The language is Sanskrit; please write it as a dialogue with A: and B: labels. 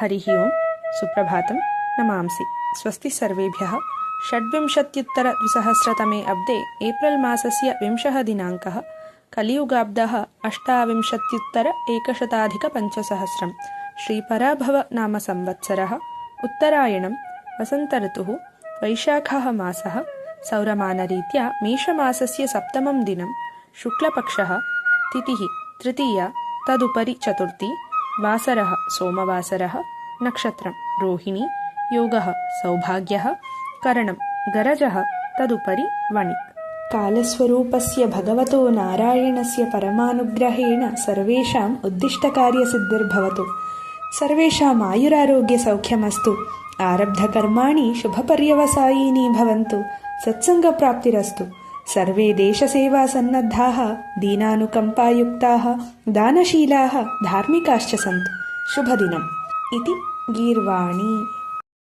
A: हरिः ओं सुप्रभातं नमांसि। स्वस्ति सर्वेभ्यः। 26-द्विसहस्रतमे अब्दे एप्रिल् मासस्य 20 दिनाङ्कः। कलियुगाब्दः 28-100 श्रीपराभव नाम संवत्सरः। उत्तरायणं वसन्तऋतुः। वैशाखः मासः। सौरमानरीत्या मेषमासस्य 7मं दिनं। शुक्लपक्षः। तिथिः तृतीया, तदुपरि चतुर्थी। वासरः सोमवासरः। नक्षत्रं रोहिणी। योगः सौभाग्यः। करणं गरजः। तदुपरि वणिक्। कालस्वरूपस्य भगवतो नारायणस्य परमानुग्रहेण सर्वेषाम् उद्दिष्टकार्यसिद्धिर्भवतु। सर्वेषाम् आयुरारोग्यसौख्यमस्तु। आरब्धकर्माणि शुभपर्यवसायिनी भवन्तु। सत्सङ्गप्राप्तिरस्तु। सर्वे देशसेवासन्नद्धाः, दीनानुकम्पायुक्ताः, दानशीलाः, धार्मिकाश्च सन्तु। शुभदिनम् इति गीर्वाणी।